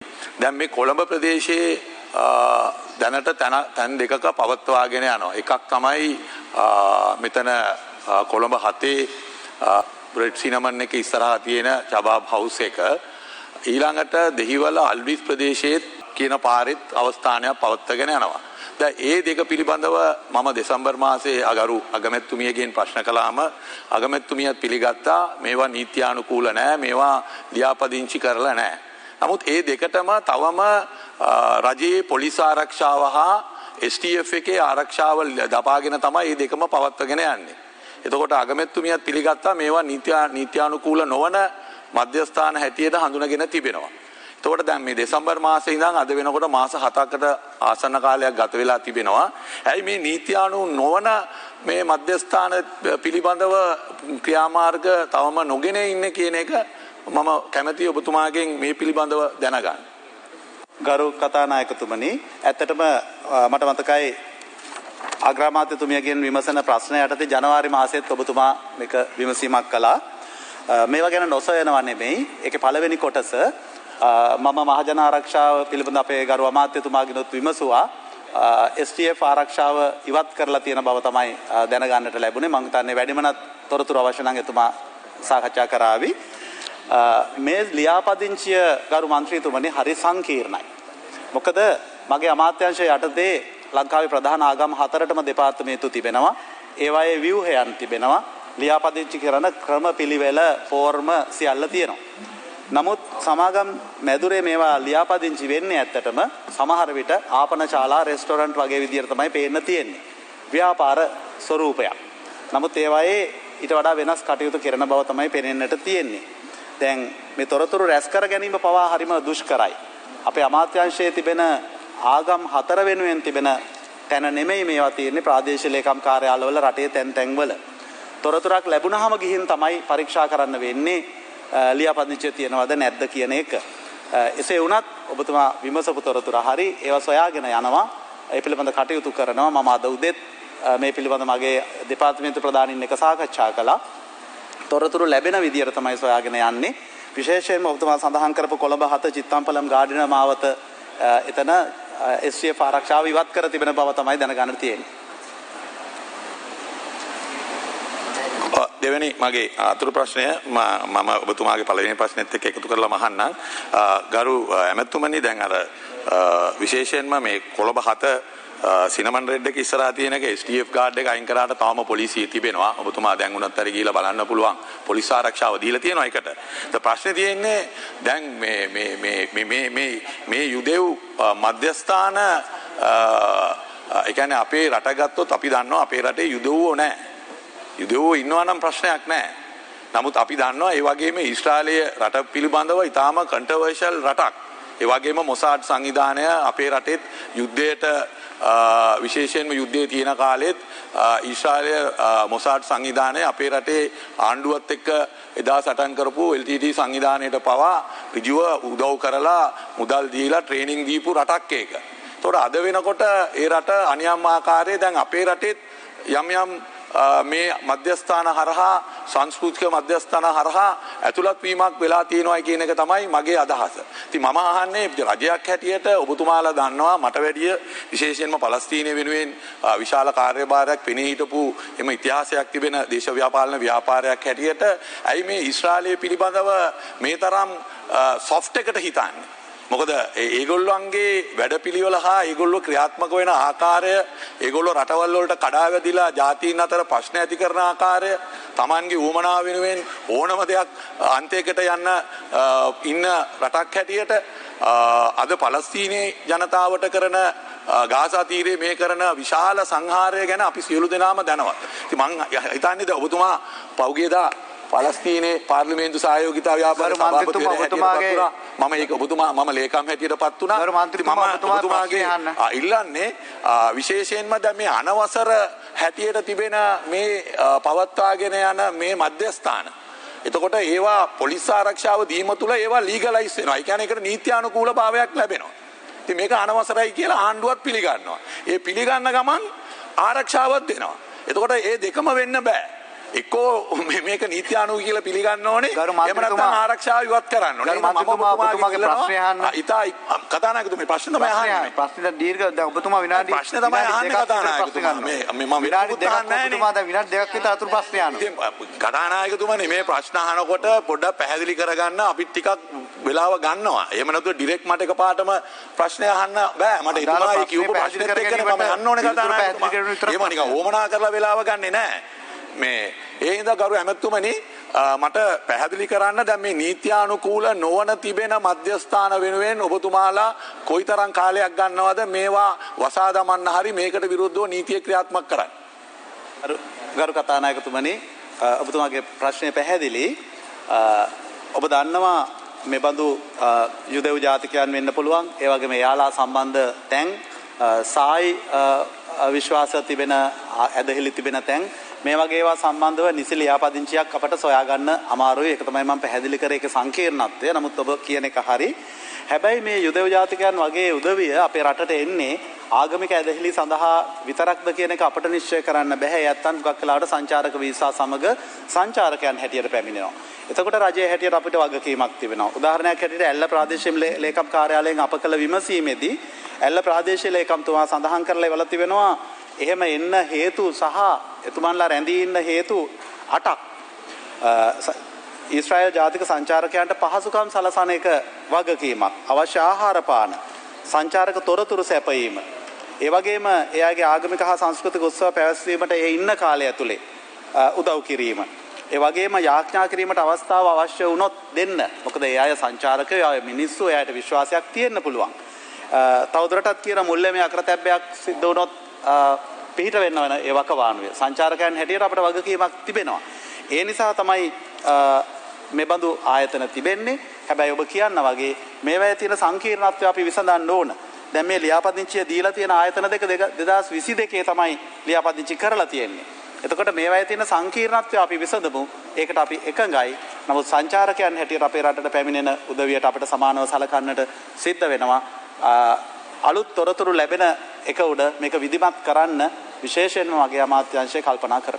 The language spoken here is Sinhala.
දැන් මේ කොළඹ ප්‍රදේශයේ දැනට තැන් දෙකක පවත්වාගෙන යනවා. එකක් තමයි මෙතන කොළඹ 7 බ්‍රෙඩ් සිනමන් එක ඉස්සරහා තියෙන චබාබ් හවුස් එක. ඊළඟට දෙහිවල අල්විස් ප්‍රදේශයේ කියන පාරෙත් අවස්ථානයක් පවත්වාගෙන යනවා. දැන් ඒ දෙක පිළිබඳව මම දෙසැම්බර් මාසයේ අගමැතිතුමියගෙන් ප්‍රශ්න කළාම අගමැතිතුමියත් පිළිගත්තා මේවා නීත්‍යානුකූල නැහැ, මේවා ලියාපදිංචි කරලා නැහැ. නමුත් ඒ දෙකටම තවම රජයේ පොලිස් ආරක්ෂාව හා STF එකේ ආරක්ෂාව දපාගෙන තමයි මේ දෙකම පවත්වාගෙන යන්නේ. එතකොට අගමැතිතුමියත් පිළිගත්තා මේවා නීත්‍යානුකූල නොවන මධ්‍යස්ථාන හැටියට හඳුනගෙන තිබෙනවා. එතකොට දැන් මේ දෙසැම්බර් මාසයේ ඉඳන් අද වෙනකොට මාස 7කට ආසන්න කාලයක් ගත වෙලා තිබෙනවා. ඇයි මේ නීත්‍යානු නොවන මේ මධ්‍යස්ථාන පිළිබඳව ක්‍රියාමාර්ග තවම නොගෙන ඉන්නේ කියන එක මම කැමැතියි ඔබතුමාගෙන් මේ පිළිබඳව දැනගන්න. ගරු කතානායකතුමනි, ඇත්තටම මට මතකයි අග්‍රාමාත්‍යතුමියගෙන් විමසන ප්‍රශ්න යටතේ ජනවාරි මාසයේත් ඔබතුමා මේක විමසීමක් කළා. මේවා ගැන නොසොයනවා නෙමෙයි. ඒකේ පළවෙනි කොටස මම මහජන ආරක්ෂාව පිළිබඳ අපේ ගරු අමාත්‍යතුමාගෙනුත් විමසුවා. STF ආරක්ෂාව ඉවත් කරලා තියෙන බව තමයි දැනගන්නට ලැබුණේ. මම හිතන්නේ වැඩිමනත් තොරතුරු අවශ්‍ය නම් එතුමා සාකච්ඡා කරાવી. මේ ලියාපදිංචිය ගරු මන්ත්‍රීතුමනි හරි සංකීර්ණයි. මොකද මගේ අමාත්‍යාංශය යටතේ ලංකාවේ ප්‍රධාන ආගම් 4ටම දෙපාර්තමේන්තු තිබෙනවා. ඒවායේ ව්‍යුහයන් තිබෙනවා. ලියාපදිංචි කරන ක්‍රම පිළිවෙල ෆෝර්ම සියල්ල තියෙනවා. නමුත් සමාගම් මැදුරේ මේවා ලියාපදිංචි වෙන්නේ ඇත්තටම සමහර විට ආපනශාලා රෙස්ටොරන්ට් වගේ විදියට තමයි පේන්න තියෙන්නේ. ව්‍යාපාර ස්වරූපයක්. නමුත් ඒවායේ ඊට වඩා වෙනස් කටයුතු කරන බව තමයි පේනෙන්නට තියෙන්නේ. දැන් මේ තොරතුරු රැස් කර ගැනීම පවා හරිම දුෂ්කරයි. අපේ අමාත්‍යාංශයේ තිබෙන ආගම් 4 වෙනුවෙන් තිබෙන තැන නෙමෙයි මේවා තියෙන්නේ ප්‍රාදේශීය ලේකම් කාර්යාලවල රටේ තැන්වල. තොරතුරක් ලැබුණාම ගිහින් තමයි පරීක්ෂා කරන්න වෙන්නේ ලියාපදිංචිය තියනවද නැද්ද කියන එක. එසේ වුණත් ඔබතුමා විමසපු තොරතුරු හරි ඒවා සොයාගෙන යනවා. ඒ පිළිබඳ කටයුතු කරනවා. මම අද උදේත් මේ පිළිබඳ මගේ දෙපාර්තමේන්තු ප්‍රධානීන් එක්ක සාකච්ඡා කළා. තොරතුරු ලැබෙන විදියට තමයි සොයාගෙන යන්නේ. විශේෂයෙන්ම ඔබතුමා සඳහන් කරපු කොළඹ 7 චිත්තම්පලම් ගාඩින මාවත එතන STF ආරක්ෂාව ඉවත් කර තිබෙන බව තමයි දැනගන්න තියෙන්නේ. දෙවෙනි මගේ අතුරු ප්‍රශ්නය මම ඔබතුමාගේ පළවෙනි ප්‍රශ්නෙත් එක්ක එකතු කරලා අහන්නම්. ගරු ඇමතුමනි, දැන් අර විශේෂයෙන්ම මේ කොළඹ 7 සිනමන් රෙඩ් එක ඉස්සරහා තියෙන එක STF ගාඩ් එක අයින් කරාට තාම පොලිසිය තිබෙනවා. ඔබතුමා දැන් උනත් හරි ගිහිල්ලා බලන්න පුළුවන්. පොලිස් ආරක්ෂාව දීලා තියෙනවා ඒකට. ඒත් ප්‍රශ්නේ තියෙන්නේ දැන් මේ යුදෙව් මධ්‍යස්ථාන ඒ කියන්නේ අපේ රට ගත්තොත් අපි දන්නවා අපේ රටේ යුදෙව්වෝ නැහැ. යුදෙව්වෝ ඉන්නවා නම් ප්‍රශ්නයක් නැහැ. නමුත් අපි දන්නවා ඒ වගේම ඊශ්‍රායලයේ රට පිළිබඳව ඊටාම කන්ට්‍රෝවර්ෂල් රටක්. ඒ වගේම මොසාඩ් සංවිධානය අපේ රටෙත් යුද්ධයට විශේෂයෙන්ම යුද්ධයේ තියෙන කාලෙත් ඊශ්‍රායලය මොසාඩ් සංවිධානය අපේ රටේ ආණ්ඩුවත් එක්ක එදා සටන් කරපු LTT සංවිධානයට පවා ඍජුව උදව් කරලා මුදල් දීලා ට්‍රේනින් දීපු රටක් ඒක. ඒතකොට අද වෙනකොට ඒ රට අනියම් ආකාරයේ දැන් අපේ රටෙත් යම් මේ මධ්‍යස්ථාන හරහා සංස්කෘතික මධ්‍යස්ථාන හරහා ඇතුළත් වීමක් වෙලා තියෙනවා කියන එක තමයි මගේ අදහස. ඉතින් මම අහන්නේ රජයක් හැටියට ඔබතුමාලා දන්නවා මට වැඩිය විශේෂයෙන්ම පලස්තීනය වෙනුවෙන් විශාල කාර්යභාරයක් පෙනී හිටපු එම ඉතිහාසයක් තිබෙන දේශ ව්‍යාපාරන ව්‍යාපාරයක් හැටියට ඇයි මේ ඊශ්‍රායලය පිළිබඳව මේ තරම් සොෆ්ට් එකට හිතන්නේ? මොකද ඒගොල්ලන්ගේ වැඩපිළිවෙල හා ඒගොල්ලෝ ක්‍රියාත්මක වෙන ආකාරය, ඒගොල්ලෝ රටවල් වලට කඩා වැදිලා ජාතීන් අතර ප්‍රශ්න ඇති කරන ආකාරය, Tamanගේ ඌමනාව වෙනුවෙන් ඕනම දෙයක් අන්තයකට යන්න ඉන්න රටක් හැටියට අද පලස්තීනයේ ජනතාවට කරන ගාසා තීරයේ මේ කරන විශාල සංහාරය ගැන අපි සියලු දෙනාම දනවා. ඉතින් මම හිතන්නේ ඔබතුමා පෞගියදා පලස්තීනයේ පාර්ලිමේන්තු සහයෝගිතා ව්‍යාපාර සභාපතිතුමාගේ මම ඒක ඔබතුමා මම ලේකම් හැටියටපත් වුණා. මම ඔබතුමාගේ ඉල්ලන්නේ විශේෂයෙන්ම දැන් මේ අනවසර හැටියට තිබෙන මේ පවත්වාගෙන යන මේ මධ්‍යස්ථාන. එතකොට ඒවා පොලිස් ආරක්ෂාව දීම තුළ ඒවා ලීගලයිස් වෙනවා. ඒ කියන්නේ ඒකට නීත්‍යානුකූල භාවයක් ලැබෙනවා. ඉතින් මේක අනවසරයි කියලා ආණ්ඩුවත් පිළිගන්නවා. ඒ පිළිගන්න ගමන් ආරක්ෂාවක් දෙනවා. එතකොට මේ දෙකම වෙන්න බෑ. එක්කෝ මේක නීත්‍යානුකූල කියලා පිළිගන්න ඕනේ. එහෙම නැත්නම් ආරක්ෂාව ඉවත් කරන්න ඕනේ. ගරු මන්ත්‍රීතුමාගේ ප්‍රශ්නය අහන්න. ඉතා කතානායකතුමේ ප්‍රශ්න තමයි අහන්නේ. ප්‍රශ්නෙට දීර්ඝ දැන් ඔබතුමා විනාඩි ප්‍රශ්න තමයි අහන්නේ කතානායකතුමා. මේ මම විනාඩි දෙකක් ඔබතුමා දැන් විනාඩි දෙකක් විතර අතුරු ප්‍රශ්න අහනවා. කතානායකතුමානේ මේ ප්‍රශ්න අහනකොට පොඩ්ඩක් පැහැදිලි කරගන්න අපිත් ටිකක් වෙලාව ගන්නවා. එහෙම නැතුව ඩිරෙක්ට් මට එකපාරටම ප්‍රශ්නය අහන්න බෑ. මට එතුමායි කියපු ප්‍රශ්නෙත් එක්කනේ මම අහන්න ඕනේ කතානායකතුමා. එහෙම නිකන් ඕමනා කරලා වෙලාව ගන්නෙ නෑ. මේ ඒ හින්දා ගරු ඇමතුමනි මට පැහැදිලි කරන්න දැන් මේ නීත්‍යානුකූල නොවන තිබෙන මධ්‍යස්ථාන වෙනුවෙන් ඔබතුමාලා කොයිතරම් කාලයක් ගන්නවද මේවා වසා දමන්න හරි මේකට විරුද්ධව නීතිය ක්‍රියාත්මක කරන්න. ගරු කතානායකතුමනි ඔබතුමාගේ ප්‍රශ්නය පැහැදිලි. ඔබ දන්නවා මේ බඳු යුදෙව් ජාතිකයන් වෙන්න පුළුවන්. ඒ වගේම එයාලා සම්බන්ධ තැන් සායි විශ්වාස තිබෙන ඇදහිලි තිබෙන තැන් මේ වගේ ඒවා සම්බන්ධව නිසි ලියාපදිංචියක් අපට සොයා ගන්න අමාරුයි. ඒක තමයි මම පැහැදිලි කරේ ඒකේ සංකීර්ණත්වය. නමුත් ඔබ කියන එක හරි. හැබැයි මේ යුදෙව් ජාතිකයන් වගේ උදවිය අපේ රටට එන්නේ ආගමික ඇදහිලි සඳහා විතරක්ද කියන එක අපට නිශ්චය කරන්න බෑ. යත්තන් මුගක් වෙලාවට සංචාරක වීසා සමග සංචාරකයන් හැටියට පැමිණෙනවා. එතකොට රජයේ හැටියට අපිට වගකීමක් තිබෙනවා. උදාහරණයක් හැටියට ඇල්ල ප්‍රාදේශීය ලේකම් කාර්යාලයෙන් අප කළ විමසීමේදී ඇල්ල ප්‍රාදේශීය ලේකම්තුමා සඳහන් කරලා ඉවලා තිබෙනවා එහෙම එන්න හේතු සහ එතුමන්ලා රැඳී ඉන්න හේතු 8ක්. ඊශ්‍රායල් ජාතික සංචාරකයන්ට පහසුකම් සලසන එක වගකීමක්. අවශ්‍ය ආහාර පාන, සංචාරක තොරතුරු සැපයීම. ඒ වගේම එයාගේ ආගමික හා සංස්කෘතික උත්සව පැවැත්වීමට ඒ ඉන්න කාලය ඇතුලේ උදව් කිරීම. ඒ වගේම යාඥා කිරීමට අවස්ථාව අවශ්‍ය වුණොත් දෙන්න. මොකද ඒ අය සංචාරකයෝ, අය මිනිස්සු, එයාට විශ්වාසයක් තියෙන්න පුළුවන්. තවදුරටත් කියන මුල්ලේ අකරතැබ්බයක් සිද්ධ වුණොත් පිහිට වෙන්න වෙන ඒ වකවානුවේ සංචාරකයන් හැටියට අපිට වගකීමක් තිබෙනවා. ඒ නිසා තමයි මේ බඳු ආයතන තිබෙන්නේ. හැබැයි ඔබ කියන්න වගේ මේවැය තියෙන සංකීර්ණත්වය අපි විසඳන්න ඕන. දැන් මේ ලියාපදිංචිය දීලා තියෙන ආයතන දෙක 2022 තමයි ලියාපදිංචි කරලා තියෙන්නේ. එතකොට මේවැය තියෙන සංකීර්ණත්වය අපි විසඳමු. ඒකට අපි එකඟයි. නමුත් සංචාරකයන් හැටියට අපේ රටට පැමිණෙන උදවියට අපිට සමානව සලකන්නට සිද්ධ වෙනවා. අලුත් තොරතුරු ලැබෙන එක උඩ මේක විධිමත් කරන්න විශේෂයෙන්ම වගේ අමාත්‍යාංශය කල්පනා කරනවා.